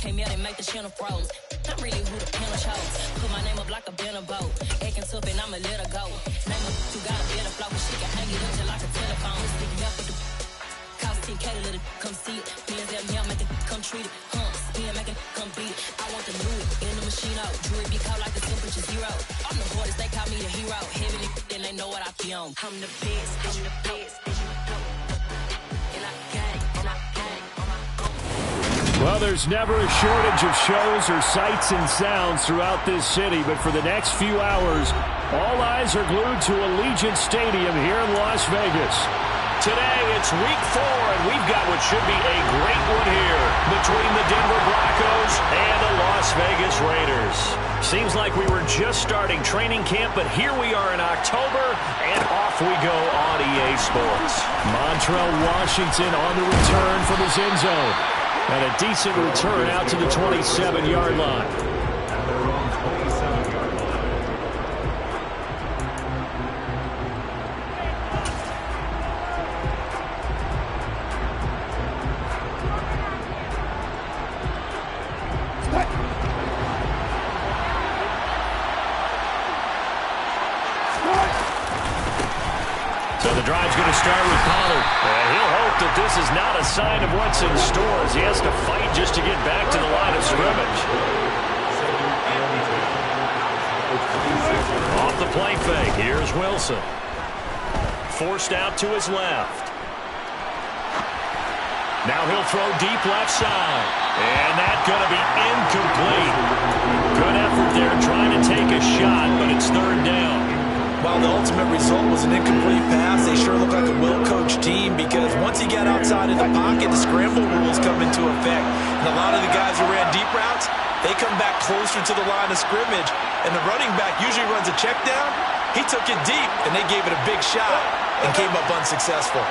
came here and make the channel froze. I'm really who the panel chose. Put my name up like a banner boat. Acting tough and I'ma let her go. Name her, you got a better flow. She can hang it up just like a telephone. Speaking up with the cost 10K to let it come see it. Hands down here, make it come treat it. Spin, make it come beat it. I want the new in the machine out. Jewelry be caught like the temperature zero. I'm the hardest, they call me the hero. Heavy then they know what I be on. I'm the best, I'm the best. Well, there's never a shortage of shows or sights and sounds throughout this city, but for the next few hours, all eyes are glued to Allegiant Stadium here in Las Vegas. Today, it's week 4, and we've got what should be a great one here between the Denver Broncos and the Las Vegas Raiders. Seems like we were just starting training camp, but here we are in October, and off we go on EA Sports. Montrell Washington on the return from his end zone. And a decent return out to the 27-yard line. So the drive's going to start with Pollard. And he'll hope that this is not a sign of what's in store as he has to fight just to get back to the line of scrimmage. Off the play fake, here's Wilson. Forced out to his left. Now he'll throw deep left side. And that's going to be incomplete. Good effort there trying to take a shot, but it's third down. While the ultimate result was an incomplete pass, they sure look like a well-coached team because once he got outside of the pocket, the scramble rules come into effect. And a lot of the guys who ran deep routes, they come back closer to the line of scrimmage. And the running back usually runs a check down. He took it deep, and they gave it a big shot and came up unsuccessful.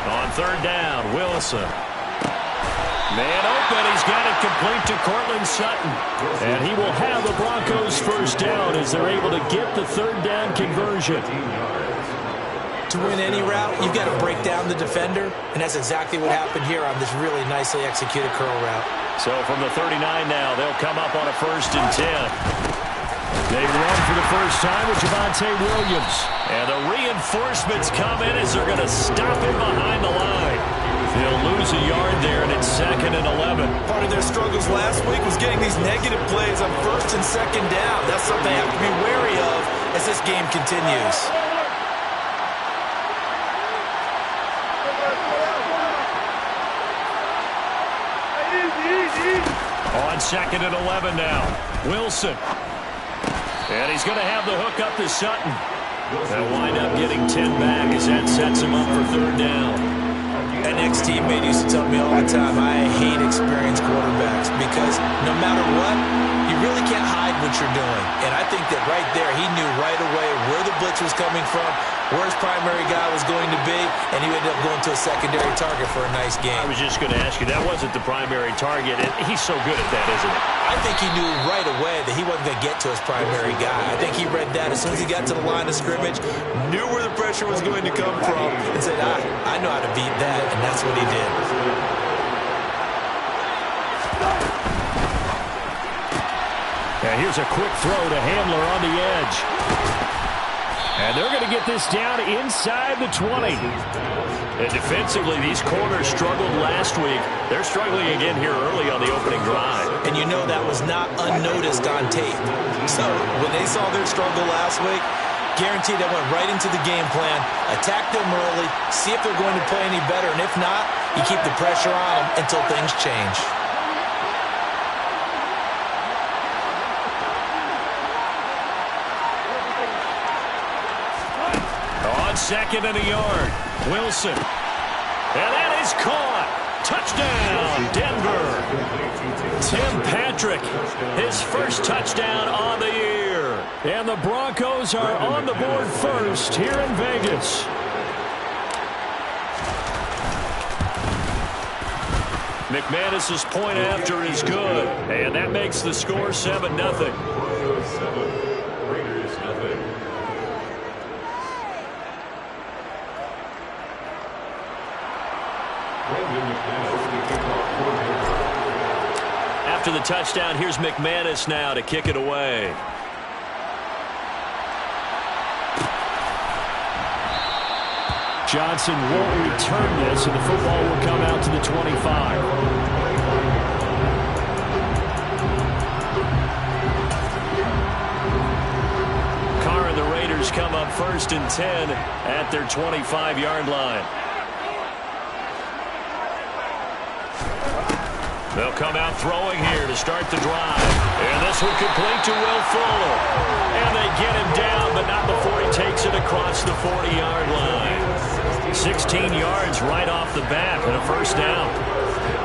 On third down, Wilson. Man open, he's got it complete to Cortland Sutton. And he will have the Broncos first down as they're able to get the third down conversion. To win any route, you've got to break down the defender, and that's exactly what happened here on this really nicely executed curl route. So from the 39 now, they'll come up on a 1st and 10. They run for the first time with Javonte Williams. And the reinforcements come in as they're going to stop him behind the line. They'll lose a yard there, and it's 2nd and 11. Part of their struggles last week was getting these negative plays on 1st and 2nd down. That's something they have to be wary of as this game continues. On 2nd and 11 now, Wilson. And he's going to have the hook up to Sutton. They'll wind up getting 10 back as that sets him up for third down. An ex-teammate used to tell me all the time, I hate experienced quarterbacks because no matter what, you really can't hide what you're doing. And I think that right there, he knew right away where the blitz was coming from, where his primary guy was going to be, and he ended up going to a secondary target for a nice game. I was just going to ask you, that wasn't the primary target, and he's so good at that, isn't he? I think he knew right away that he wasn't going to get to his primary guy. I think he read that as soon as he got to the line of scrimmage, knew where the pressure was going to come from, and said, I know how to beat that, and that's what he did. And here's a quick throw to Handler on the edge. And they're going to get this down inside the 20. And defensively, these corners struggled last week. They're struggling again here early on the opening drive. And you know that was not unnoticed on tape. So when they saw their struggle last week, guaranteed they went right into the game plan, attack them early, see if they're going to play any better. And if not, you keep the pressure on them until things change. On 2nd and a yard, Wilson. And that is caught. Touchdown, Denver. Tim Patrick, his first touchdown on the year. And the Broncos are on the board first here in Vegas. McManus's point after is good. And that makes the score 7-0. After the touchdown, here's McManus now to kick it away. Johnson won't return this, and the football will come out to the 25. Carr and the Raiders come up 1st and 10 at their 25-yard line. They'll come out throwing here to start the drive. And this one complete to Will Fuller. And they get him down, but not before he takes it across the 40-yard line. 16 yards right off the bat and a first down.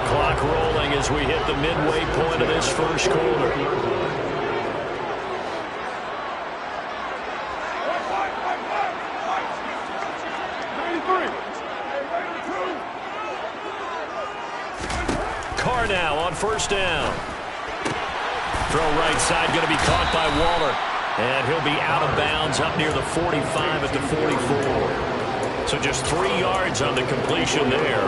Clock rolling as we hit the midway point of this first quarter. Carr now on first down. Throw right side going to be caught by Waller. And he'll be out of bounds up near the 45 at the 44. So just 3 yards on the completion there.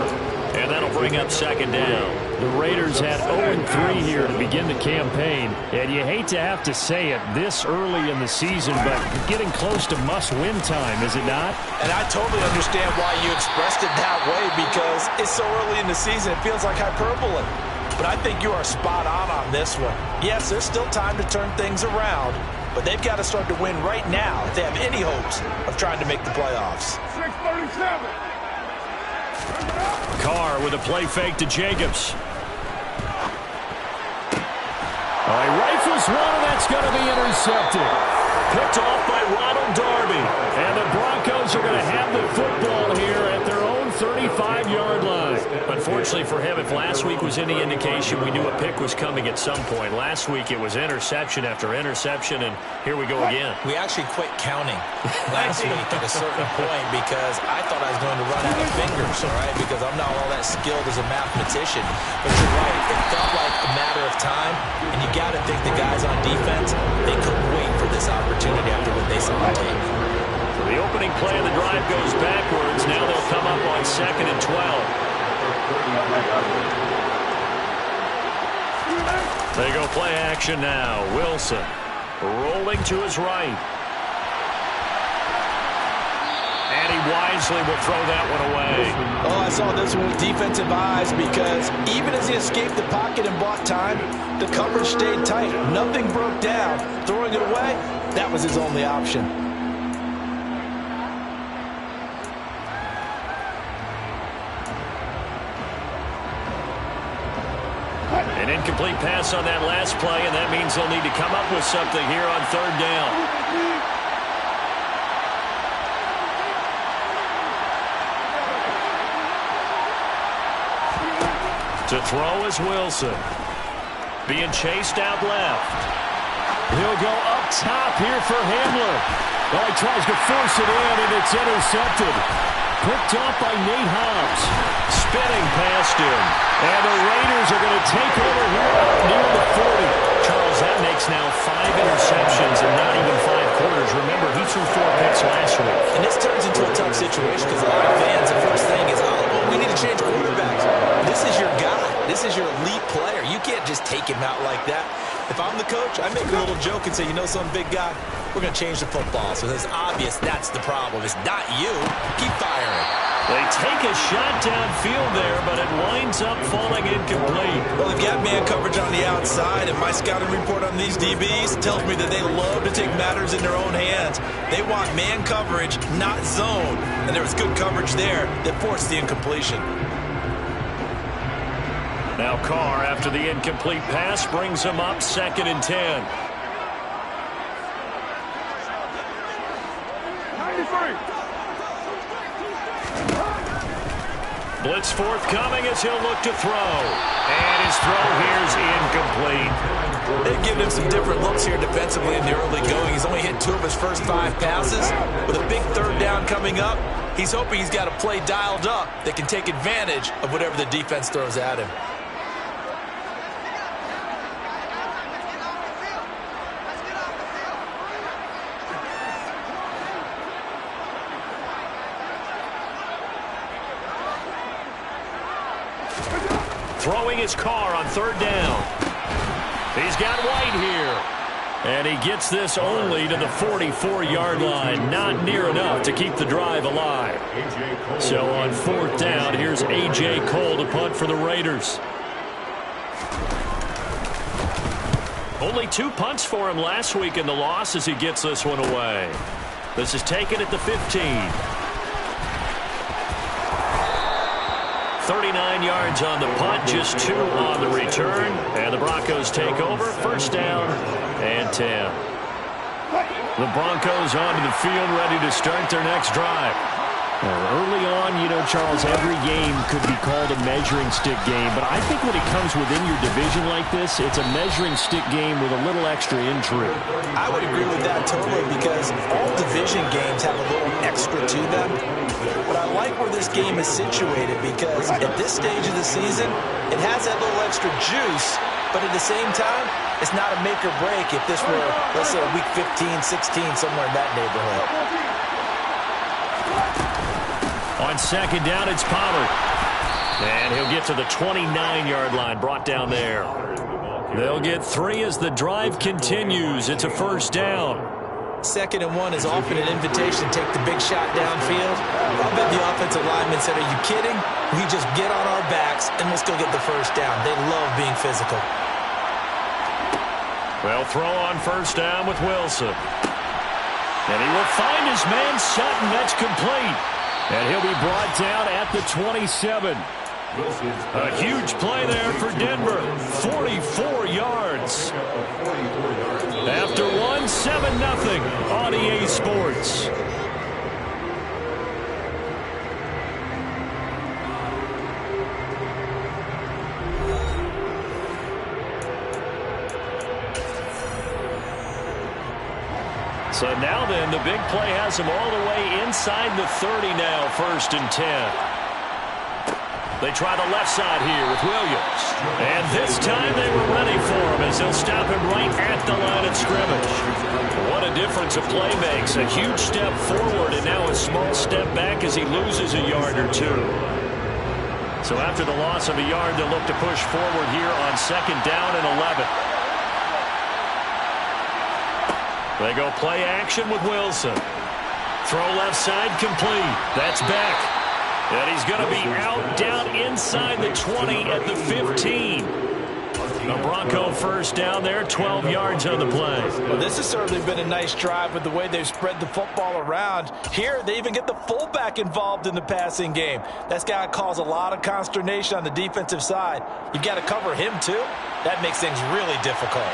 And that'll bring up second down. The Raiders had 0-3 here to begin the campaign. And you hate to have to say it this early in the season, but getting close to must-win time, is it not? And I totally understand why you expressed it that way, because it's so early in the season, it feels like hyperbole. But I think you are spot on this one. Yes, there's still time to turn things around, but they've got to start to win right now if they have any hopes of trying to make the playoffs. 6:37. Carr with a play fake to Jacobs. He rifles one, and that's going to be intercepted. Picked off by Ronald Darby. And the Broncos are going to have the football here at their own 35-yard line. Unfortunately for him, if last week was any indication, we knew a pick was coming at some point. Last week it was interception after interception, and here we go again. We actually quit counting last week at a certain point because I thought I was going to run out of fingers, all right, because I'm not all that skilled as a mathematician. But you're right, it felt like a matter of time, and you got to think the guys on defense, they couldn't wait for this opportunity after what they saw on tape. So the opening play of the drive goes backwards. Now they'll come up on 2nd and 12. They go play action now. Wilson rolling to his right. And he wisely will throw that one away. Oh, I saw this one with defensive eyes because even as he escaped the pocket and bought time, the coverage stayed tight. Nothing broke down. Throwing it away, that was his only option. An incomplete pass on that last play, and that means they'll need to come up with something here on 3rd down. To throw is Wilson. Being chased out left. He'll go up top here for Hamler. He tries to force it in, and it's intercepted. Picked off by Nate Hobbs. Spinning past him. And the Raiders are going to take over here near the 40. Charles, that makes now 5 interceptions in not even 5 quarters. Remember, he threw 4 picks last week. And this turns into a tough situation because a lot of fans, the first thing is, we need to change quarterbacks. This is your guy. This is your elite player. You can't just take him out like that. If I'm the coach, I make a little joke and say, you know, some big guy, we're going to change the football. So it's obvious that's the problem. It's not you. Keep firing. They take a shot downfield there, but it winds up falling incomplete. Well, they've got man coverage on the outside, and my scouting report on these DBs tells me that they love to take matters in their own hands. They want man coverage, not zone. And there was good coverage there that forced the incompletion. Now Carr, after the incomplete pass, brings him up 2nd and 10. 93. Blitz forthcoming as he'll look to throw. And his throw here's incomplete. They've given him some different looks here defensively in the early going. He's only hit 2 of his first 5 passes. With a big 3rd down coming up, he's hoping he's got a play dialed up that can take advantage of whatever the defense throws at him. throwing his car on third down. He's got White here. And he gets this only to the 44-yard line. Not near enough to keep the drive alive. So on fourth down, here's A.J. Cole to punt for the Raiders. Only 2 punts for him last week in the loss as he gets this one away. This is taken at the 15. 39 yards on the punt, just 2 on the return. And the Broncos take over, first down and 10. The Broncos onto the field, ready to start their next drive. Early on, you know, Charles, every game could be called a measuring stick game. But I think when it comes within your division like this, it's a measuring stick game with a little extra intrigue. I would agree with that totally because all division games have a little extra to them. But I like where this game is situated because at this stage of the season, it has that little extra juice. But at the same time, it's not a make or break if this were, let's say, week 15, 16, somewhere in that neighborhood. On second down, it's Pollard. And he'll get to the 29-yard line, brought down there. They'll get 3 as the drive continues. It's a first down. 2nd and 1 is often an invitation to take the big shot downfield. I'll bet the offensive lineman said, are you kidding? We just get on our backs and let's go get the first down. They love being physical. They'll throw on first down with Wilson. And he will find his man Sutton. That's complete. And he'll be brought down at the 27. A huge play there for Denver. 44 yards. After 1, 7-0 on EA Sports. So now then, the big play has him all the way inside the 30 now, 1st and 10. They try the left side here with Williams. And this time they were ready for him as they'll stop him right at the line of scrimmage. What a difference a play makes. A huge step forward and now a small step back as he loses a yard or 2. So after the loss of a yard, they'll look to push forward here on 2nd down and 11. They go play action with Wilson. Throw left side complete. That's back. And he's going to be out down inside the 20 at the 15. A Bronco first down there, 12 yards on the play. Well, this has certainly been a nice drive with the way they've spread the football around. Here, they even get the fullback involved in the passing game. That's got to cause a lot of consternation on the defensive side. You've got to cover him, too. That makes things really difficult.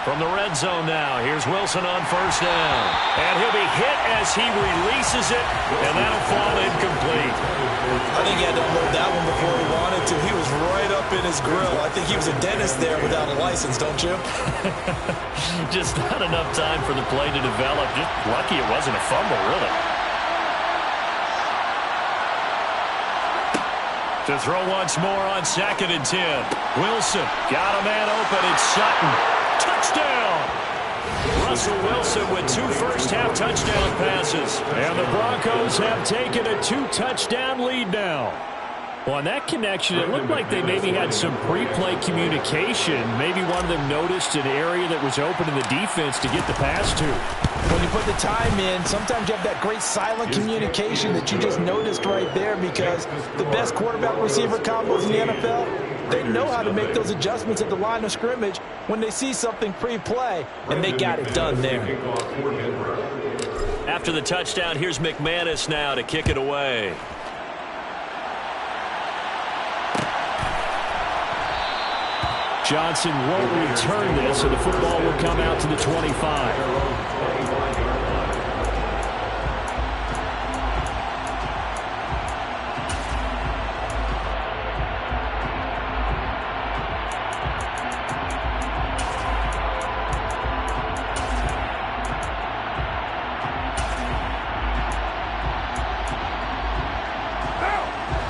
From the red zone now, here's Wilson on first down. And he'll be hit as he releases it, and that'll fall incomplete. I think he had to unload that one before he wanted to. He was right up in his grill. I think he was a dentist there without a license, don't you? Just not enough time for the play to develop. Just lucky it wasn't a fumble, really. To throw once more on 2nd and 10. Wilson got a man open. It's Sutton. Touchdown! Russell Wilson with 2 first-half touchdown passes. And the Broncos have taken a 2-touchdown lead now. Well, on that connection, it looked like they maybe had some pre-play communication. Maybe one of them noticed an area that was open in the defense to get the pass to. When you put the time in, sometimes you have that great silent communication that you just noticed right there because the best quarterback-receiver combos in the NFL, they know how to make those adjustments at the line of scrimmage when they see something pre-play, and they got it done there. After the touchdown, here's McManus now to kick it away. Johnson won't return this, and the football will come out to the 25.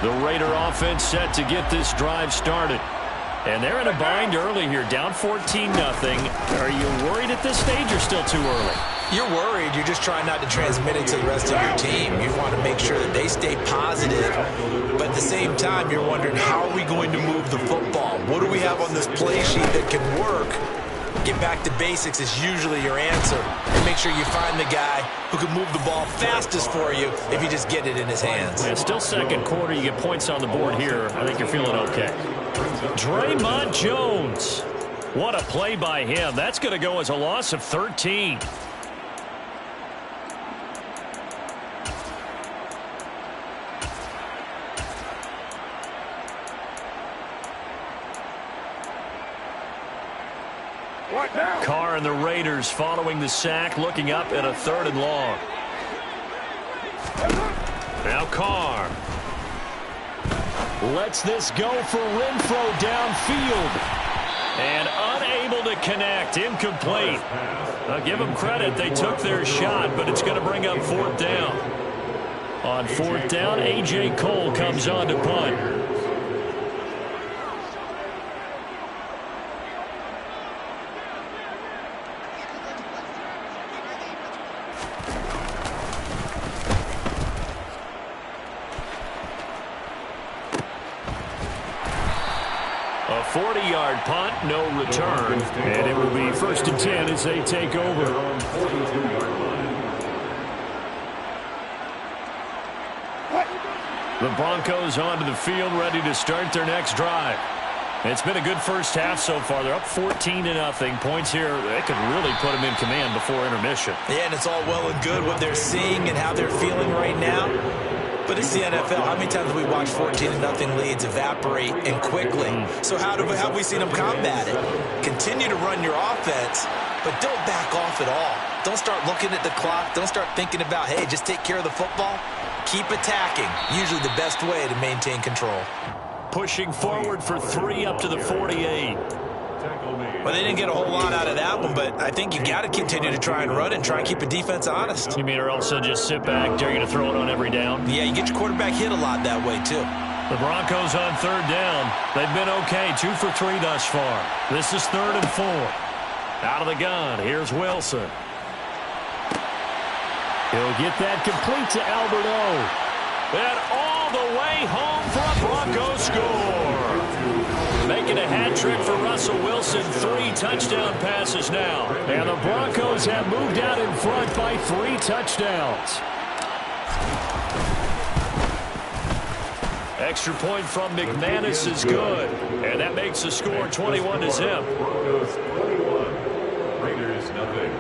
The Raider offense set to get this drive started. And they're in a bind early here, down 14-0. Are you worried at this stage or still too early? You're worried. You're just trying not to transmit it to the rest of your team. You want to make sure that they stay positive. But at the same time, you're wondering, how are we going to move the football? What do we have on this play sheet that can work? Get back to basics is usually your answer. And make sure you find the guy who can move the ball fastest for you if you just get it in his hands. Yeah, still second quarter. You get points on the board here. I think you're feeling okay. Draymond Jones. What a play by him. That's going to go as a loss of 13. Carr and the Raiders following the sack, looking up at a 3rd and long. Now Carr lets this go for Renfro downfield. And unable to connect. Incomplete. I'll give them credit. They took their shot, but it's going to bring up 4th down. On 4th down, A.J. Cole comes on to punt. A 40-yard punt, no return. And it will be 1st and 10 as they take over. The Broncos onto the field, ready to start their next drive. It's been a good first half so far. They're up 14-0. Points here, they could really put them in command before intermission. Yeah, and it's all well and good what they're seeing and how they're feeling right now. But it's the NFL. How many times have we watched 14-0 leads evaporate and quickly? So how have we seen them combat it? Continue to run your offense, but don't back off at all. Don't start looking at the clock. Don't start thinking about, hey, just take care of the football. Keep attacking. Usually the best way to maintain control. Pushing forward for 3 up to the 48. Well, they didn't get a whole lot out of that one, but I think you got to continue to try and run and try and keep a defense honest. You mean or else they'll just sit back, dare you to throw it on every down? Yeah, you get your quarterback hit a lot that way, too. The Broncos on 3rd down. They've been okay, 2 for 3 thus far. This is 3rd and 4. Out of the gun, here's Wilson. He'll get that complete to Albert O. And all the way home for a Broncos score. Making a hat trick for Russell Wilson. 3 touchdown passes now. And the Broncos have moved out in front by 3 touchdowns. Extra point from McManus is good. And that makes the score 21-0. Broncos 21, Raiders nothing.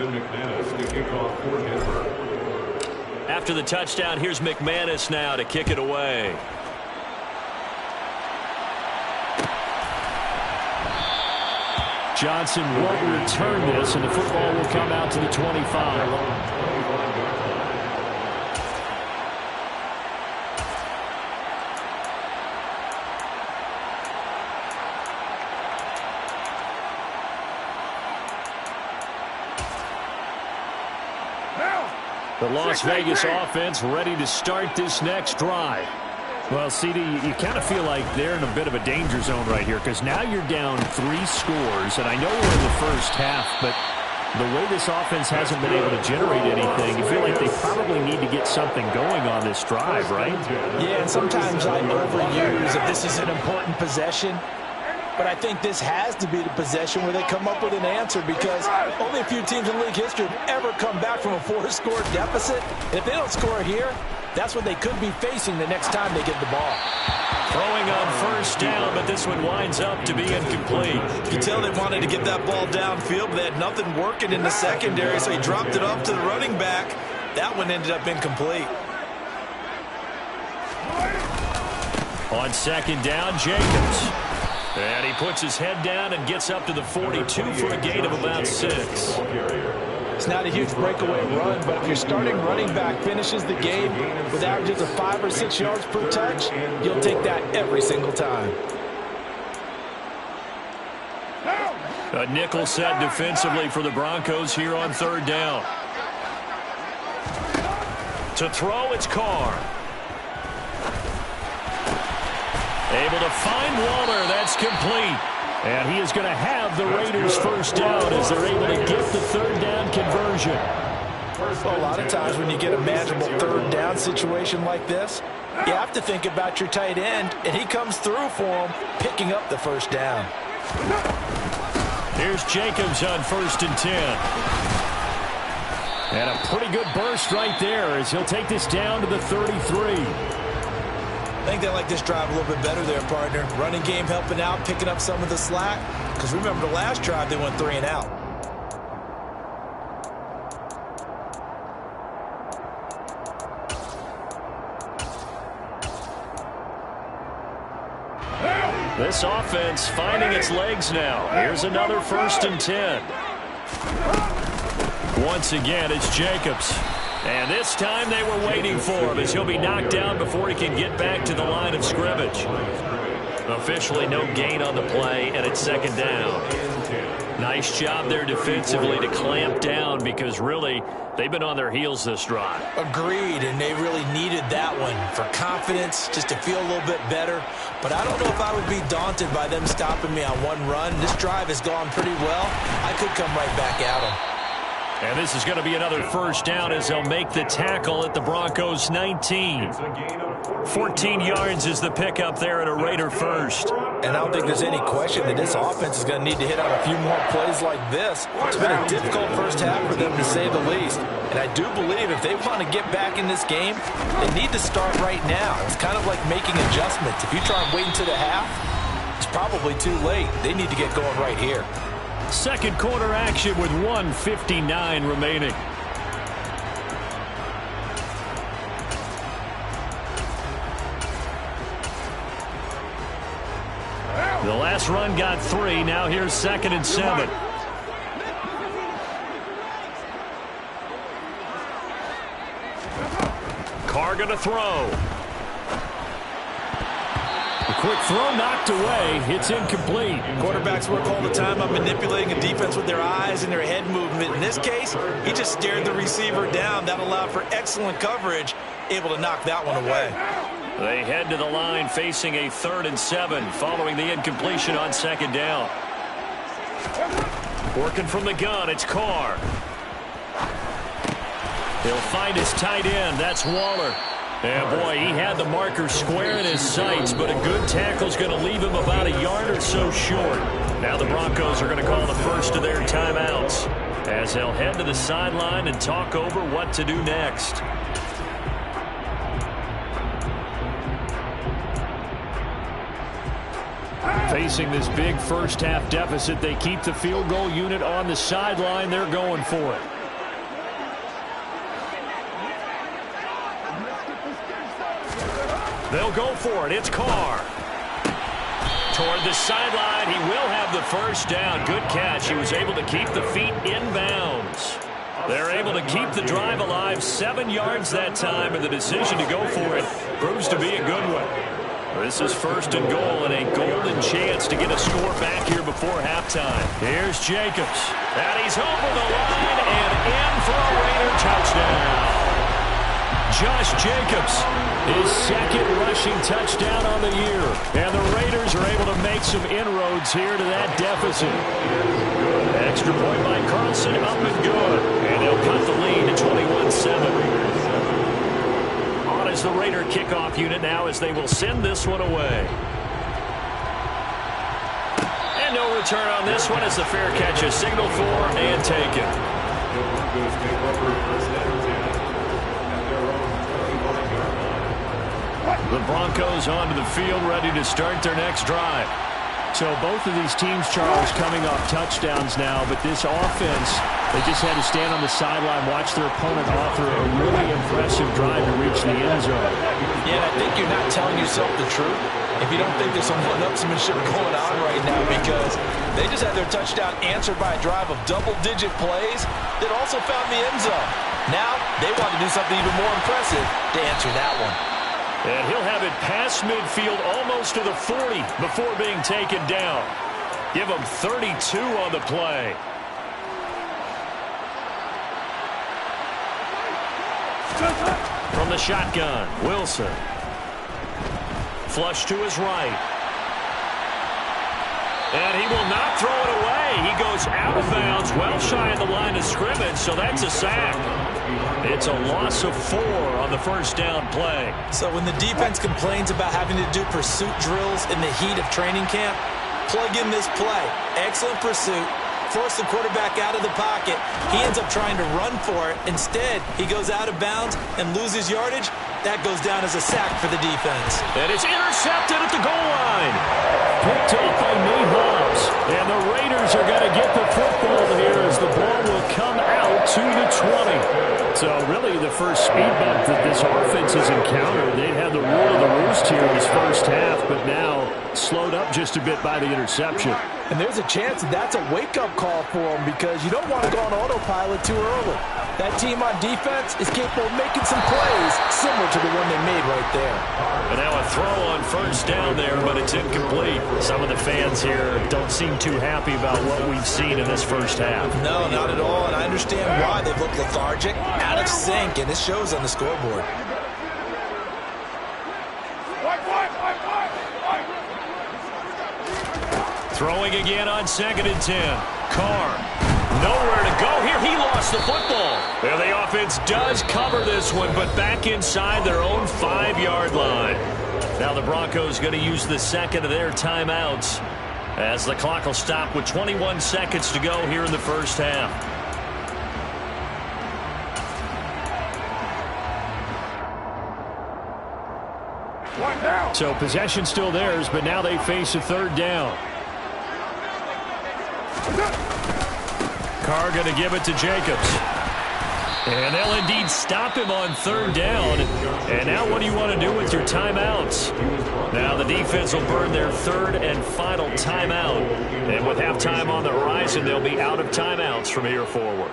McManus to kick off for Denver. After the touchdown, here's McManus now to kick it away. Johnson won't return this, and the football will come out to the 25. The Las Vegas offense ready to start this next drive. Well, CD, you kind of feel like they're in a bit of a danger zone right here because now you're down 3 scores, and I know we're in the first half, but the way this offense hasn't been able to generate anything, you feel like they probably need to get something going on this drive, right? Yeah, and sometimes I overuse if this is an important possession. But I think this has to be the possession where they come up with an answer because only a few teams in league history have ever come back from a 4-score deficit. And if they don't score here, that's what they could be facing the next time they get the ball. Throwing on 1st down, but this one winds up to be incomplete. You can tell they wanted to get that ball downfield, but they had nothing working in the secondary, so he dropped it up to the running back. That one ended up incomplete. On 2nd down, Jacobs. And he puts his head down and gets up to the 42 for a gain of about 6. It's not a huge breakaway run, but if your starting running back finishes the game with averages of 5 or 6 yards per touch, you'll take that every single time. A nickel set defensively for the Broncos here on 3rd down. To throw, it's Carr. Able to find Waller. That's complete. And he is going to have the Raiders first down as they're able to get the third down conversion. Well, a lot of times when you get a manageable third down situation like this, you have to think about your tight end, and he comes through for him, picking up the first down. Here's Jacobs on 1st and 10. And a pretty good burst right there as he'll take this down to the 33. I think they like this drive a little bit better there, partner. Running game helping out, picking up some of the slack. Because remember, the last drive they went 3 and out. This offense finding its legs now. Here's another 1st and 10. Once again, it's Jacobs. And this time they were waiting for him as he'll be knocked down before he can get back to the line of scrimmage. Officially no gain on the play, and it's 2nd down. Nice job there defensively to clamp down because really they've been on their heels this drive. Agreed, and they really needed that one for confidence, just to feel a little bit better. But I don't know if I would be daunted by them stopping me on one run. This drive has gone pretty well. I could come right back at them. And this is going to be another first down as they'll make the tackle at the Broncos 19. 14 yards is the pickup there at a Raider first. And I don't think there's any question that this offense is going to need to hit out a few more plays like this. It's been a difficult first half for them, to say the least. And I do believe if they want to get back in this game, they need to start right now. It's kind of like making adjustments. If you try and wait until the half, it's probably too late. They need to get going right here. Second quarter action with 1:59 remaining. The last run got 3. Now here's 2nd and 7. Carr going to throw. A quick throw knocked away. It's incomplete. Quarterbacks work all the time on manipulating a defense with their eyes and their head movement. In this case, he just stared the receiver down. That allowed for excellent coverage, able to knock that one away. They head to the line facing a 3rd and 7 following the incompletion on 2nd down. Working from the gun, it's Carr. He'll find his tight end. That's Waller. And boy, he had the marker square in his sights, but a good tackle's going to leave him about a yard or so short. Now the Broncos are going to call the first of their timeouts as they'll head to the sideline and talk over what to do next. Facing this big first half deficit, they keep the field goal unit on the sideline. They're going for it. They'll go for it. It's Carr. Toward the sideline. He will have the first down. Good catch. He was able to keep the feet in bounds. They're able to keep the drive alive. 7 yards that time, and the decision to go for it proves to be a good one. This is 1st and goal and a golden chance to get a score back here before halftime. Here's Jacobs. And he's over the line and in for a Raider touchdown. Josh Jacobs, his 2nd rushing touchdown on the year. And the Raiders are able to make some inroads here to that deficit. Extra point by Carlson, up and good. And they'll cut the lead to 21-7. On is the Raider kickoff unit now as they will send this one away. And no return on this one as the fair catch is signaled for and taken. The Broncos onto the field, ready to start their next drive. So both of these teams, Charles, coming off touchdowns now, but this offense, they just had to stand on the sideline, watch their opponent offer a really impressive drive to reach the end zone. Yeah, I think you're not telling yourself the truth if you don't think there's some one-upsmanship going on right now, because they just had their touchdown answered by a drive of double-digit plays that also found the end zone. Now they want to do something even more impressive to answer that one. And he'll have it past midfield almost to the 40 before being taken down. Give him 32 on the play. From the shotgun, Wilson. Flush to his right. And he will not throw it away. He goes out of bounds, well shy of the line of scrimmage, so that's a sack. It's a loss of 4 on the first down play. So when the defense complains about having to do pursuit drills in the heat of training camp, plug in this play. Excellent pursuit. Force the quarterback out of the pocket. He ends up trying to run for it. Instead, he goes out of bounds and loses yardage. That goes down as a sack for the defense. And it's intercepted at the goal line. Picked up by Nate Hobbs. And the Raiders are going to get the football here as the ball will come out to the 20. So really the first speed bump that this offense has encountered. They had the rule of the roost here in this first half, but now slowed up just a bit by the interception. And there's a chance that's a wake-up call for them because you don't want to go on autopilot too early. That team on defense is capable of making some plays similar to the one they made right there. And now a throw on first down there, but it's incomplete. Some of the fans here don't seem too happy about what we've seen in this first half. No, not at all, and I understand why. They've looked lethargic, out of sync, and it shows on the scoreboard. Throwing again on 2nd and 10. Carr, nowhere to go here. He lost the football. And the offense does cover this one, but back inside their own 5-yard line. Now the Broncos going to use the second of their timeouts as the clock will stop with 21 seconds to go here in the first half. So possession still theirs, but now they face a third down. Carr going to give it to Jacobs. And they'll indeed stop him on third down. And now what do you want to do with your timeouts? Now the defense will burn their third and final timeout. And with halftime on the horizon, they'll be out of timeouts from here forward.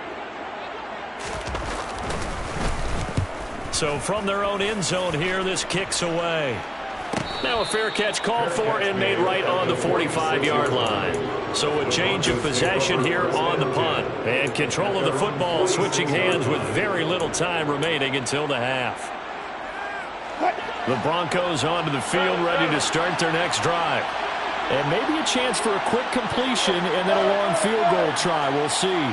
So from their own end zone here, this kicks away. Now a fair catch called for and made right on the 45-yard line. So a change of possession here on the punt. And control of the football switching hands with very little time remaining until the half. The Broncos onto the field ready to start their next drive. And maybe a chance for a quick completion and then a long field goal try. We'll see.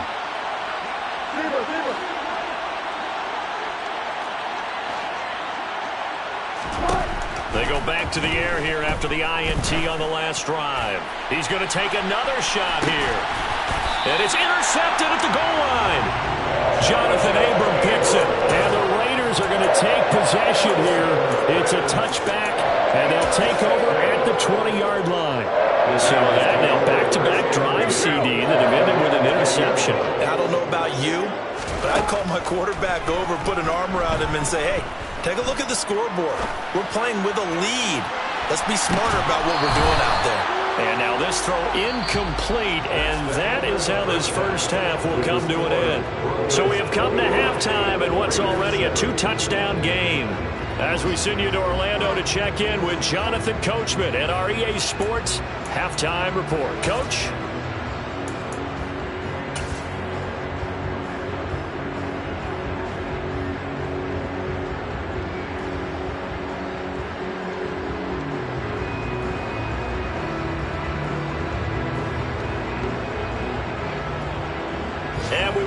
They go back to the air here after the INT on the last drive. He's going to take another shot here. And it's intercepted at the goal line. Jonathan Abram picks it. And the Raiders are going to take possession here. It's a touchback, and they'll take over at the 20-yard line. So that now back-to-back drive, CD, that have ended with an interception. I don't know about you, but I'd call my quarterback over, put an arm around him, and say, hey, take a look at the scoreboard. We're playing with a lead. Let's be smarter about what we're doing out there. And now this throw incomplete, and that is how this first half will come to an end. So we have come to halftime in what's already a 2-touchdown game. As we send you to Orlando to check in with Jonathan Coachman at our EA Sports Halftime Report. Coach?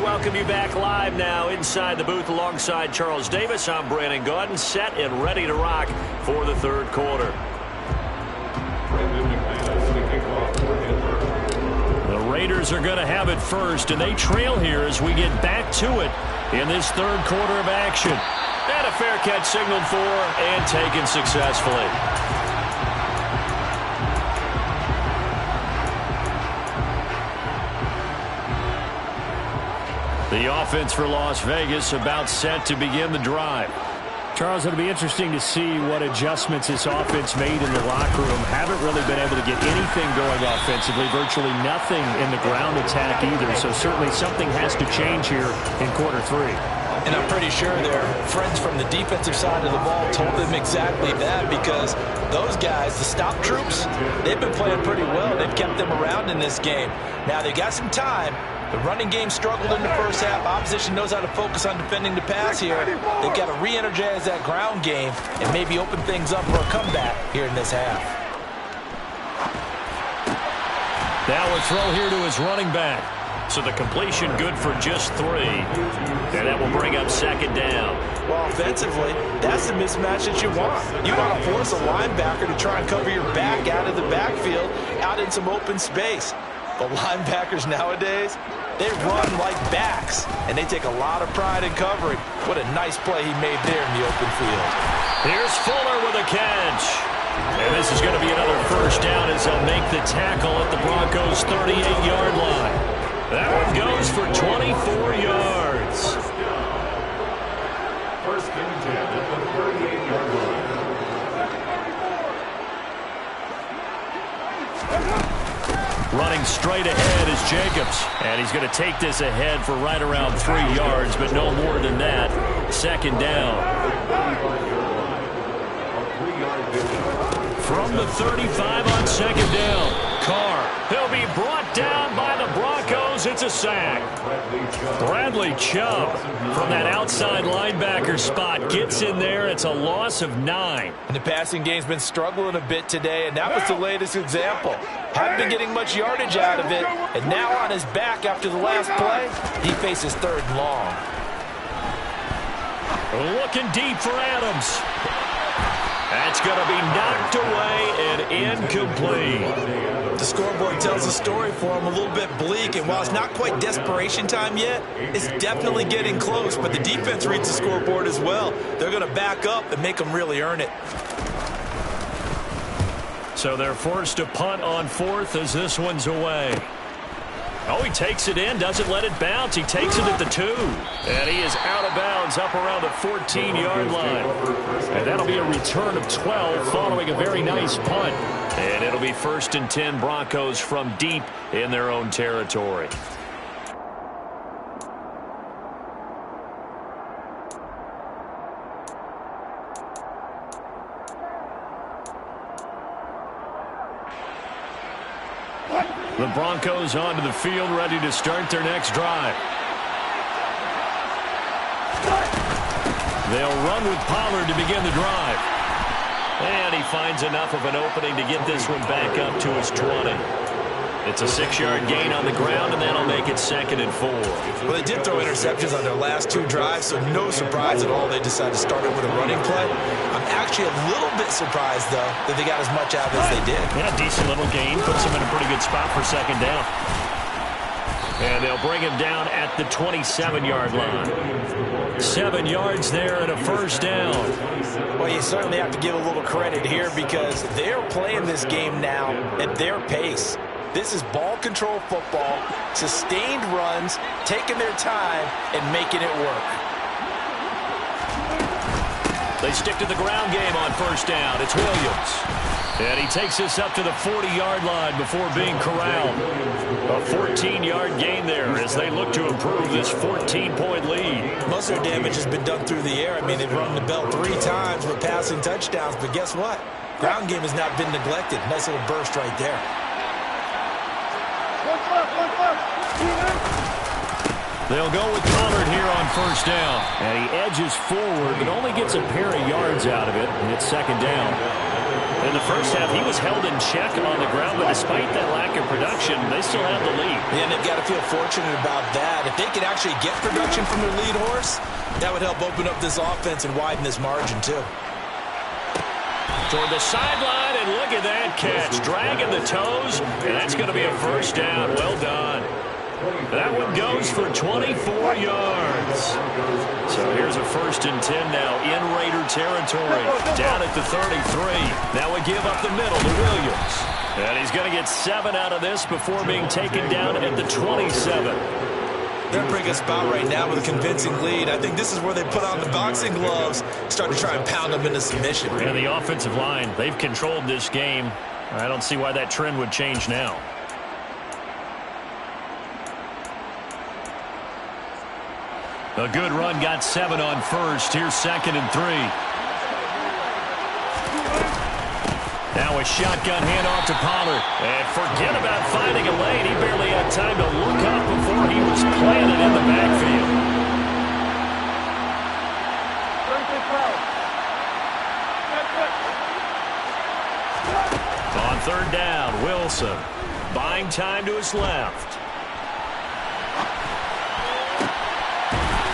Welcome you back live now inside the booth alongside Charles Davis. I'm Brandon Gaudin, set and ready to rock for the third quarter. The Raiders are going to have it first, and they trail here as we get back to it in this third quarter of action. And a fair catch signaled for and taken successfully. The offense for Las Vegas about set to begin the drive. Charles, it'll be interesting to see what adjustments this offense made in the locker room. Haven't really been able to get anything going offensively, virtually nothing in the ground attack either. So certainly something has to change here in quarter three. And I'm pretty sure their friends from the defensive side of the ball told them exactly that, because those guys, the stop troops, they've been playing pretty well. They've kept them around in this game. Now, they got some time. The running game struggled in the first half. Opposition knows how to focus on defending the pass here. They've got to re-energize that ground game and maybe open things up for a comeback here in this half. Now a throw here to his running back. So the completion good for just 3. And that will bring up second down. Well, offensively, that's the mismatch that you want. You want to force a linebacker to try and cover your back out of the backfield, out in some open space. But linebackers nowadays, they run like backs, and they take a lot of pride in covering. What a nice play he made there in the open field. Here's Fuller with a catch. And this is going to be another first down as they'll make the tackle at the Broncos' 38-yard line. That one goes for 24 yards. First and 10 at the 38-yard line. Running straight ahead is Jacobs. And he's going to take this ahead for right around 3 yards, but no more than that. Second down. From the 35 on second down. Carr. He'll be brought down by the Broncos. It's a sack. Bradley Chubb from that outside linebacker spot gets in there. It's a loss of 9. And the passing game's been struggling a bit today, and that was the latest example. Haven't been getting much yardage out of it, and now on his back after the last play, he faces 3rd and long. Looking deep for Adams. That's going to be knocked away and incomplete. The scoreboard tells a story for him, a little bit bleak, and while it's not quite desperation time yet, it's definitely getting close, but the defense reads the scoreboard as well. They're going to back up and make them really earn it. So they're forced to punt on 4th as this one's away. Oh, he takes it in, doesn't let it bounce. He takes it at the 2. And he is out of bounds up around the 14-yard line. And that'll be a return of 12 following a very nice punt. And it'll be 1st and 10 Broncos from deep in their own territory. The Broncos onto the field, ready to start their next drive. They'll run with Pollard to begin the drive. And he finds enough of an opening to get this one back up to his 20. It's a 6-yard gain on the ground, and that'll make it 2nd and 4. Well, they did throw interceptions on their last 2 drives, so no surprise at all they decided to start it with a running play. I'm actually a little bit surprised, though, that they got as much out of it as they did. Yeah, decent little gain. Puts them in a pretty good spot for second down. And they'll bring him down at the 27-yard line. 7 yards there and a first down. Well, you certainly have to give a little credit here because they're playing this game now at their pace. This is ball control football, sustained runs, taking their time, and making it work. They stick to the ground game on first down. It's Williams. And he takes this up to the 40-yard line before being corralled. A 14-yard gain there as they look to improve this 14-point lead. Most of their damage has been done through the air. I mean, they've run the bell 3 times with passing touchdowns, but guess what? Ground game has not been neglected. Nice little burst right there. They'll go with Pollard here on first down. And he edges forward, but only gets a pair of yards out of it, and it's second down. In the first half, he was held in check on the ground, but despite that lack of production, they still have the lead. Yeah, and they've got to feel fortunate about that. If they could actually get production from their lead horse, that would help open up this offense and widen this margin, too. Toward the sideline, and look at that catch. Dragging the toes, and that's going to be a first down. Well done. That one goes for 24 yards. So here's a 1st and 10 now in Raider territory. Down at the 33. Now we give up the middle to Williams. And he's going to get 7 out of this before being taken down at the 27. They're in a pretty good spot right now with a convincing lead. I think this is where they put on the boxing gloves, start to try and pound them into submission. And the offensive line, they've controlled this game. I don't see why that trend would change now. A good run, got 7 on first. Here's 2nd and 3. Now a shotgun handoff to Pollard. And forget about finding a lane. He barely had time to look up before he was planted in the backfield. On 3rd down, Wilson buying time to his left.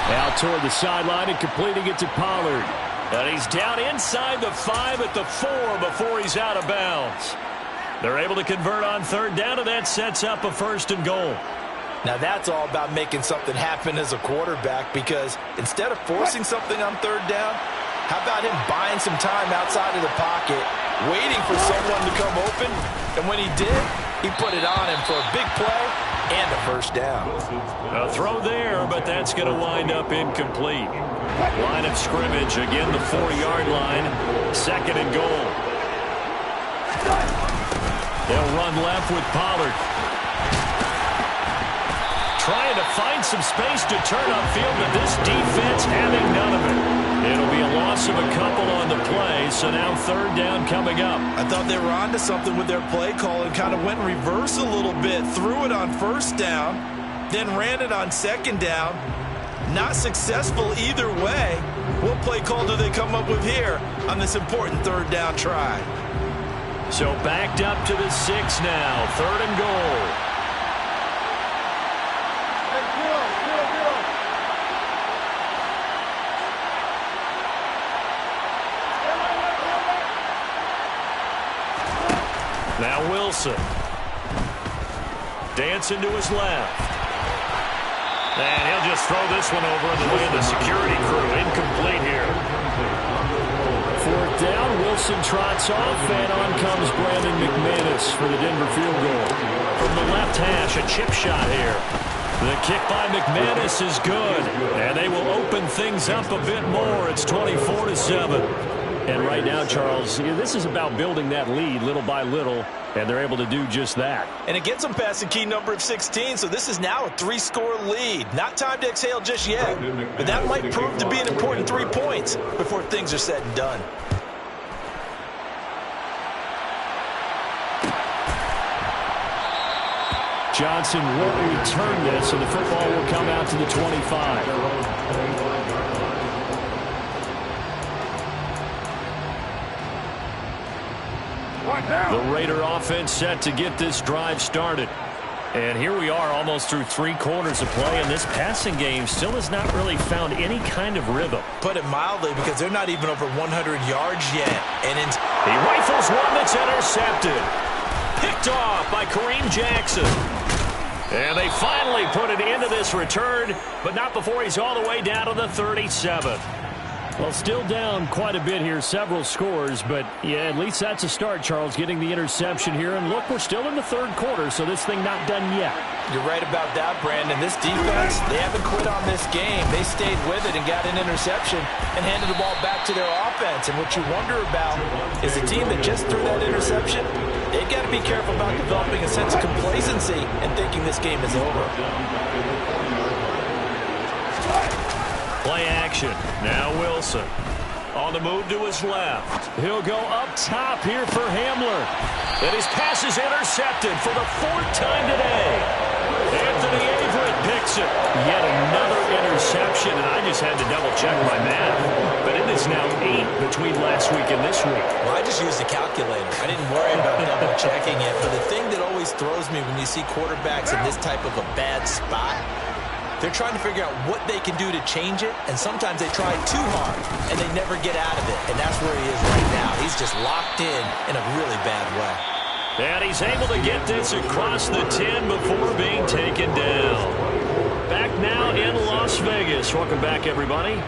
Out toward the sideline and completing it to Pollard. And he's down inside the 5 at the 4 before he's out of bounds. They're able to convert on 3rd down, and that sets up a 1st and goal. Now that's all about making something happen as a quarterback, because instead of forcing something on 3rd down, how about him buying some time outside of the pocket, waiting for someone to come open, and when he did, he put it on him for a big play and a 1st down. A throw there, but that's going to wind up incomplete. Line of scrimmage, again the 4-yard line, 2nd and goal. They'll run left with Pollard. Trying to find some space to turn upfield, but this defense having none of it. It'll be a loss of a couple on the play, so now 3rd down coming up. I thought they were onto something with their play call and kind of went reverse a little bit. Threw it on 1st down, then ran it on 2nd down. Not successful either way. What play call do they come up with here on this important 3rd down try? So backed up to the 6 now, 3rd and goal. Now Wilson. Dancing to his left. And he'll just throw this one over in the way of the security crew. Incomplete here. 4th down, Wilson trots off, and on comes Brandon McManus for the Denver field goal. From the left hash, a chip shot here. The kick by McManus is good, and they will open things up a bit more. It's 24-7. And right now, Charles, this is about building that lead little by little, and they're able to do just that. And it gets them past the key number of 16, so this is now a 3-score lead. Not time to exhale just yet, but that might prove to be an important 3 points before things are said and done. Johnson will return this, and the football will come out to the 25. The Raider offense set to get this drive started. And here we are almost through 3 quarters of play, and this passing game still has not really found any kind of rhythm. Put it mildly, because they're not even over 100 yards yet. And he rifles one that's intercepted. Picked off by Kareem Jackson. And they finally put it into this return, but not before he's all the way down to the 37. Well, still down quite a bit here, several scores, but yeah, at least that's a start, Charles, getting the interception here. And look, we're still in the 3rd quarter, so this thing not done yet. You're right about that, Brandon. This defense, they haven't quit on this game. They stayed with it and got an interception and handed the ball back to their offense. And what you wonder about is the team that just threw that interception, they've got to be careful about developing a sense of complacency and thinking this game is over. Play action. Now Wilson. On the move to his left. He'll go up top here for Hamler. And his pass is intercepted for the 4th time today. Anthony Averett picks it. Yet another interception, and I just had to double-check my math. But it is now 8 between last week and this week. Well, I just used the calculator. I didn't worry about double-checking it. But the thing that always throws me when you see quarterbacks in this type of a bad spot, they're trying to figure out what they can do to change it, and sometimes they try too hard, and they never get out of it, and that's where he is right now. He's just locked in a really bad way. And he's able to get this across the 10 before being taken down. Back now in Las Vegas. Welcome back, everybody.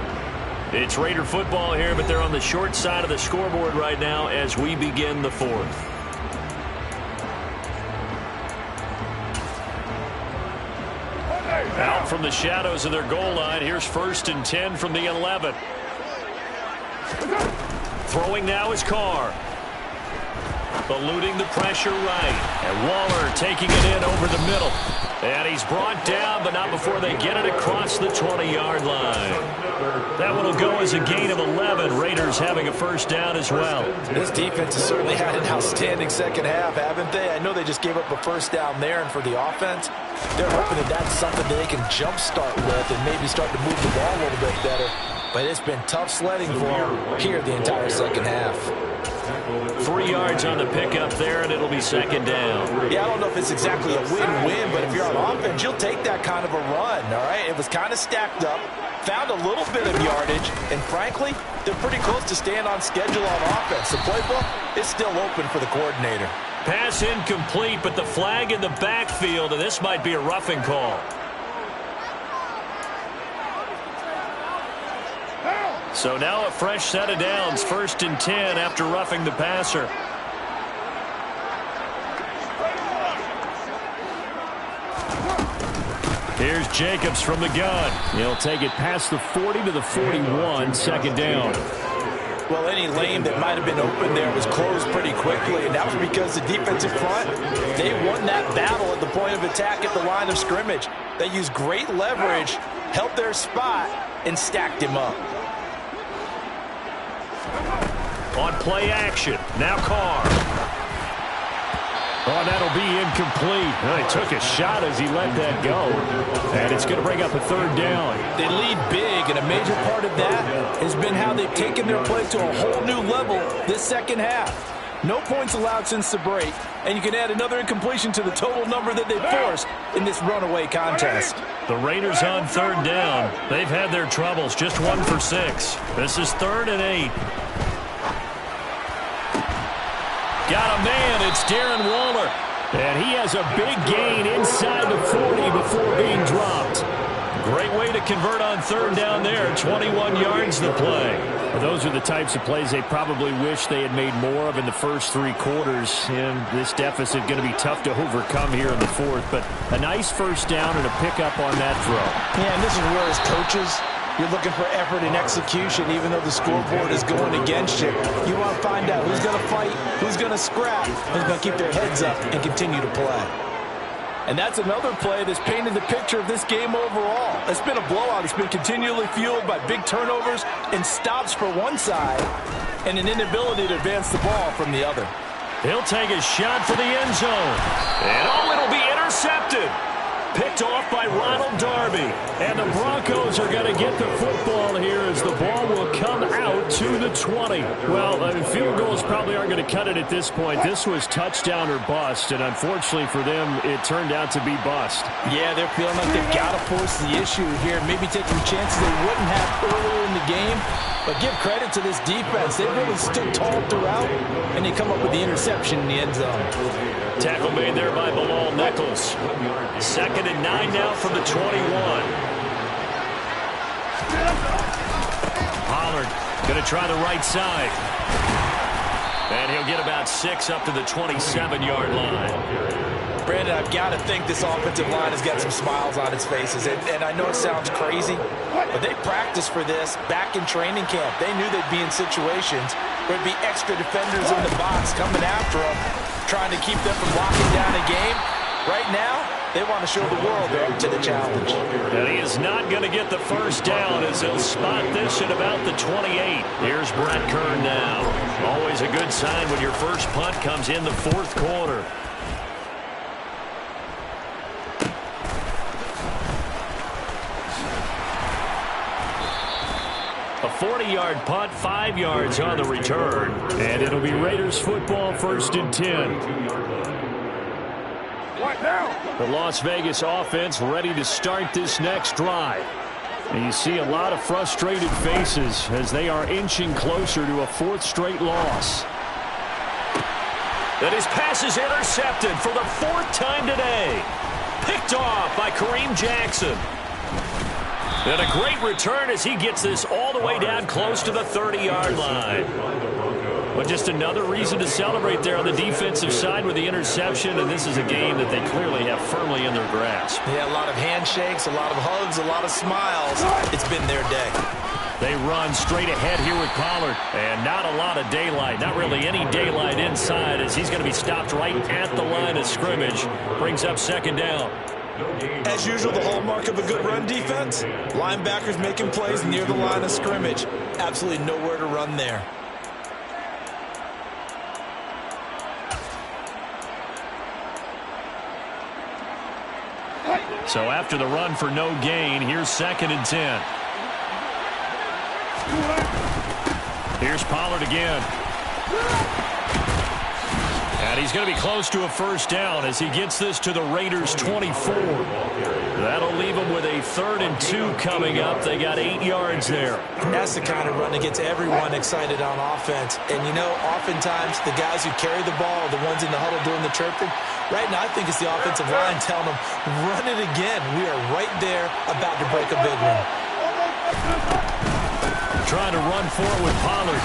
It's Raider football here, but they're on the short side of the scoreboard right now as we begin the 4th. Out from the shadows of their goal line. Here's 1st and 10 from the 11. Throwing now is Carr. eluding the pressure right. And Waller taking it in over the middle. And he's brought down, but not before they get it across the 20-yard line. That one will go as a gain of 11. Raiders having a first down as well. This defense has certainly had an outstanding second half, haven't they? I know they just gave up a first down there, and for the offense, they're hoping that that's something that they can jumpstart with and maybe start to move the ball a little bit better. But it's been tough sledding for them here the entire second half. 3 yards on the pickup there, and it'll be second down. Yeah, I don't know if it's exactly a win-win, but if you're on offense, you'll take that kind of a run, all right? It was kind of stacked up, found a little bit of yardage, and frankly, they're pretty close to staying on schedule on offense. The playbook is still open for the coordinator. Pass incomplete, but the flag in the backfield, and this might be a roughing call. So now a fresh set of downs, 1st and 10 after roughing the passer. Here's Jacobs from the gun. He'll take it past the 40 to the 41, second down. Well, any lane that might have been open there was closed pretty quickly, and that was because the defensive front, they won that battle at the point of attack at the line of scrimmage. They used great leverage, held their spot, and stacked him up. On play action, now Carr. Oh, that'll be incomplete. Well, he took a shot as he let that go. And it's going to bring up a third down. They lead big, and a major part of that has been how they've taken their play to a whole new level this second half. No points allowed since the break, and you can add another incompletion to the total number that they forced in this runaway contest. The Raiders on third down. They've had their troubles, just 1 for 6. This is 3rd and 8. Got a man, it's Darren Waller. And he has a big gain inside the 40 before being dropped. Great way to convert on third down there. 21 yards the play. Well, those are the types of plays they probably wish they had made more of in the first 3 quarters. And this deficit going to be tough to overcome here in the 4th. But a nice first down and a pickup on that throw. Yeah, and this is where as coaches, you're looking for effort and execution, even though the scoreboard is going against you. You want to find out who's going to fight, who's going to scrap, who's going to keep their heads up and continue to play. And that's another play that's painted the picture of this game overall. It's been a blowout. It's been continually fueled by big turnovers and stops for one side and an inability to advance the ball from the other. He'll take a shot for the end zone. And oh, it'll be intercepted. Picked off by Ronald Darby. And the Broncos are going to get the football here as the ball will come out to the 20. Well, field goals probably aren't going to cut it at this point. This was touchdown or bust, and unfortunately for them, it turned out to be bust. Yeah, they're feeling like they've got to force the issue here, maybe taking chances they wouldn't have earlier in the game. But give credit to this defense. They really stood tall throughout, and they come up with the interception in the end zone. Tackle made there by Bilal Nichols. 2nd and 9 now from the 21. Pollard going to try the right side. And he'll get about 6 up to the 27-yard line. Brandon, I've got to think this offensive line has got some smiles on its faces. And I know it sounds crazy, but they practiced for this back in training camp. They knew they'd be in situations where there'd be extra defenders in the box coming after them, trying to keep them from locking down a game. Right now, they want to show the world they're up to the challenge. And he is not going to get the first down as he'll spot this at about the 28. Here's Brett Kern now. Always a good sign when your first punt comes in the 4th quarter. A 40-yard punt, 5 yards on the return. And it'll be Raiders football, 1st and 10. The Las Vegas offense ready to start this next drive. And you see a lot of frustrated faces as they are inching closer to a 4th straight loss. And his pass is intercepted for the 4th time today. Picked off by Kareem Jackson. And a great return as he gets this all the way down close to the 30-yard line. But just another reason to celebrate there on the defensive side with the interception, and this is a game that they clearly have firmly in their grasp. Yeah, a lot of handshakes, a lot of hugs, a lot of smiles. It's been their day. They run straight ahead here with Pollard. And not a lot of daylight. Not really any daylight inside as he's going to be stopped right at the line of scrimmage. Brings up second down. As usual, the hallmark of a good run defense, linebackers making plays near the line of scrimmage. Absolutely nowhere to run there. So after the run for no gain, here's 2nd and 10. Here's Pollard again. And he's going to be close to a first down as he gets this to the Raiders' 24. That'll leave them with a 3rd and 2 coming up. They got 8 yards there. That's the kind of run that gets everyone excited on offense. And, you know, oftentimes the guys who carry the ball are the ones in the huddle doing the chirping. Right now, I think it's the offensive line telling them, run it again. We are right there about to break a big one. Trying to run for it with Pollard.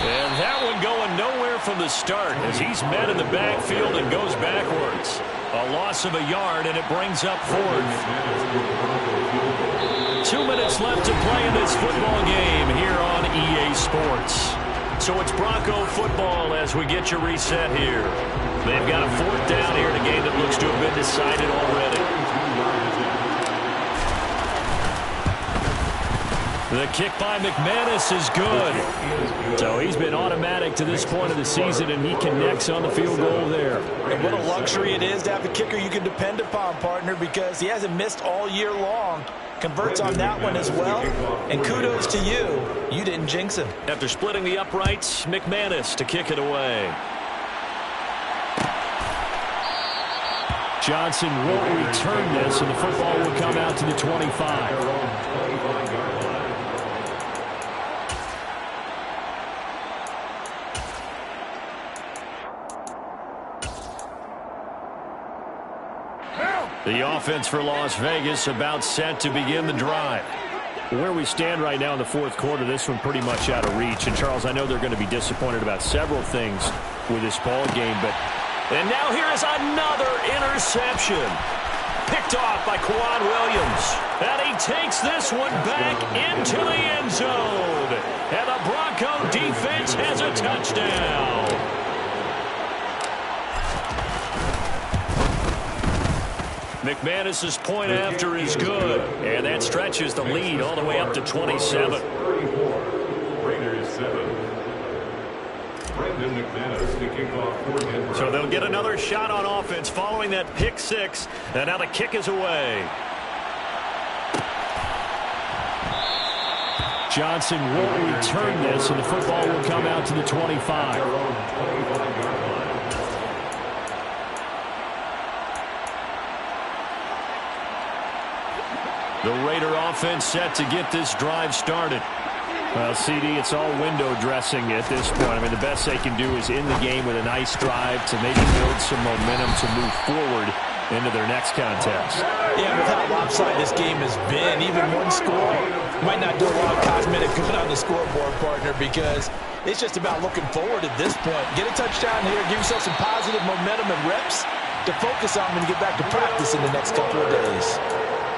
And that one going nowhere from the start as he's met in the backfield and goes backwards. A loss of a yard, and it brings up 4th. 2 minutes left to play in this football game here on EA Sports. So it's Bronco football as we get your reset here. They've got a 4th down here in a game that looks to have been decided already. The kick by McManus is good. So he's been automatic to this point of the season, and he connects on the field goal there. And what a luxury it is to have a kicker you can depend upon, partner, because he hasn't missed all year long. Converts on that one as well. And kudos to you. You didn't jinx him. After splitting the uprights, McManus to kick it away. Johnson won't return this, and the football will come out to the 25. The offense for Las Vegas about set to begin the drive. Where we stand right now in the 4th quarter, this one pretty much out of reach. And, Charles, I know they're going to be disappointed about several things with this ball game, but... And now here is another interception. Picked off by Quan Williams. And he takes this one back into the end zone. And the Bronco defense has a touchdown. McManus's point after is good, and that stretches the lead all the way up to 27. Raiders 7. Brendan McManus to kick off. So they'll get another shot on offense following that pick 6, and now the kick is away. Johnson won't return this, and the football will come out to the 25. The Raider offense set to get this drive started. Well, CD, it's all window dressing at this point. I mean, the best they can do is in the game with a nice drive to maybe build some momentum to move forward into their next contest. Yeah, with how lopsided this game has been, even one score might not do a lot of cosmetic good on the scoreboard, partner, because it's just about looking forward at this point. Get a touchdown here, give yourself some positive momentum and reps to focus on when you get back to practice in the next couple of days.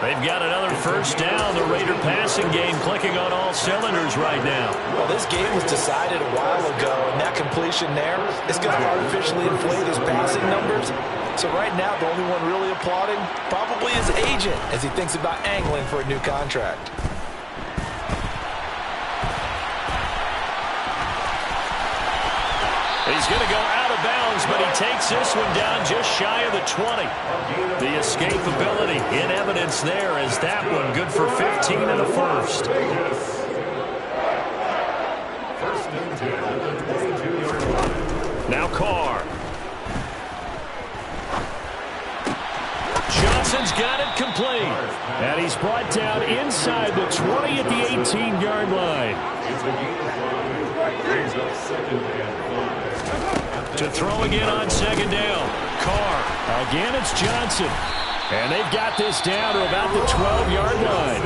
They've got another first down. The Raider passing game clicking on all cylinders right now. Well, this game was decided a while ago, and that completion there is going to artificially inflate his passing numbers. So right now, the only one really applauding probably his agent as he thinks about angling for a new contract. He's going to go out of bounds, but he takes this one down just shy of the 20. The escapability in evidence there as that one good for 15 in the first. Now Carr. Johnson's got it complete. And he's brought down inside the 20 at the 18-yard line. To throw again on second down. Carr. Again, it's Johnson. And they've got this down to about the 12-yard line.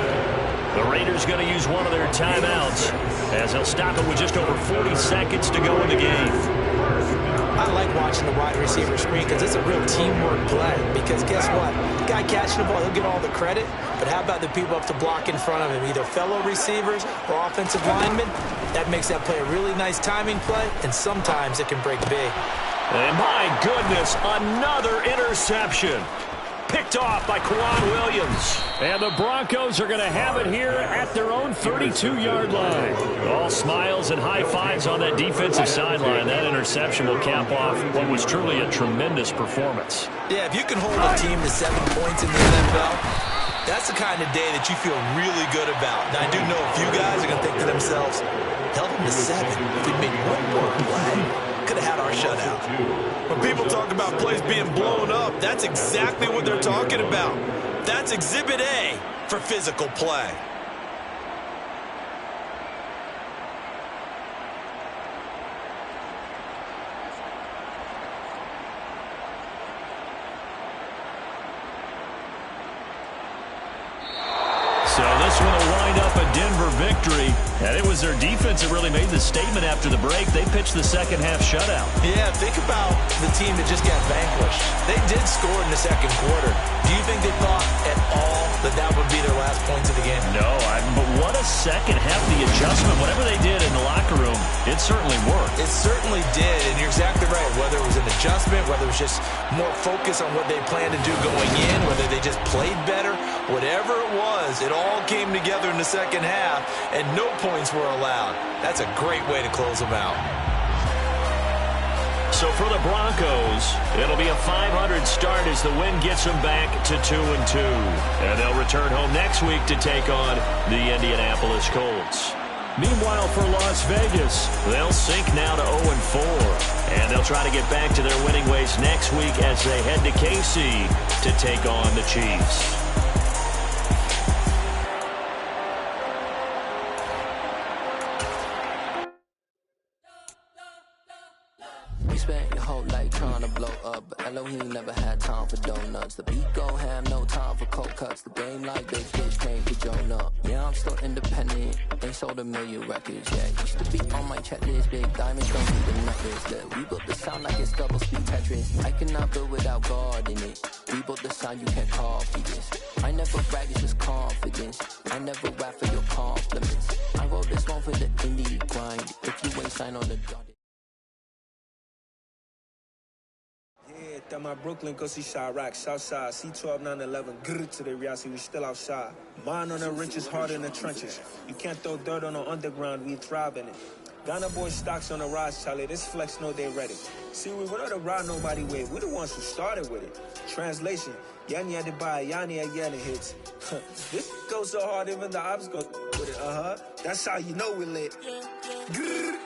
The Raiders going to use one of their timeouts as they'll stop it with just over 40 seconds to go in the game. I like watching the wide receiver screen because it's a real teamwork play. Because guess what? The guy catching the ball, he'll get all the credit. But how about the people up to block in front of him, either fellow receivers or offensive linemen? That makes that play a really nice timing play, and sometimes it can break big. And my goodness, another interception. Picked off by Quan Williams. And the Broncos are going to have it here at their own 32-yard line. All smiles and high fives on that defensive sideline. That interception will cap off what was truly a tremendous performance. Yeah, if you can hold a team to 7 points in the NFL, that's the kind of day that you feel really good about. And I do know a few guys are going to think to themselves, held them to 7. If we made one more play, could have had our shutout. When people talk about plays being blown up, that's exactly what they're talking about. That's Exhibit A for physical play. So this one will wind up a Denver victory. And it was their defense that really made the statement after the break. They pitched the second half shutout. Yeah, think about the team that just got vanquished. They did score in the second quarter. Do you think they thought at all that that would be their last points of the game? No, but what a second half. The adjustment, whatever they did in the locker room, it certainly worked. It certainly did, and you're exactly right. Whether it was an adjustment, whether it was just more focus on what they planned to do going in, whether they just played better, whatever it was, it all came together in the second half, and no points were allowed. That's a great way to close them out. So for the Broncos, it'll be a 500 start as the win gets them back to 2-2. And they'll return home next week to take on the Indianapolis Colts. Meanwhile, for Las Vegas, they'll sink now to 0-4. And they'll try to get back to their winning ways next week as they head to KC to take on the Chiefs. Spent your whole life trying to blow up, but Elohim never had time for donuts. The beat go ham, no time for cold cuts. The game like this bitch came for Jonah. Yeah, I'm still independent. They sold 1 million records. Yeah, used to be on my checklist. Big diamonds don't need the necklace. Look, we built the sound like it's double speed Tetris. I cannot build without God in it. We built the sound, you can't copy this. I never brag, it's just confidence. I never rap for your compliments. I wrote this one for the indie grind. If you ain't signed on the dot. That my Brooklyn, go see Chirac, Southside, C12, 911, grrr to the reality, we still outside. Mine on the riches, heart in the trenches. You can't throw dirt on the underground, we thrive in it. Ghana boy stocks on the rise, Charlie, this flex know they ready. See, we were the ride nobody with, we the ones who started with it. Translation, Yanni had to buy, Yanni again it hits. This goes so hard, even the ops go with it, That's how you know we lit. Grrr,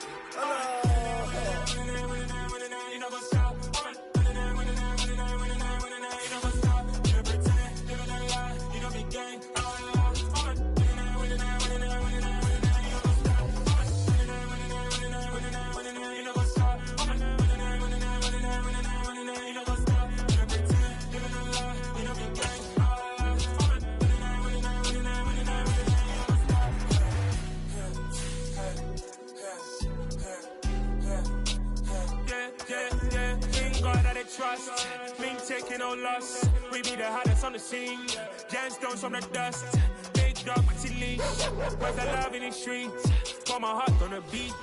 trust, me taking no loss. We be the hottest on the scene. Gemstones from the dust. Big dog, my leash. Where's the love in the streets? Got my heart on the beat.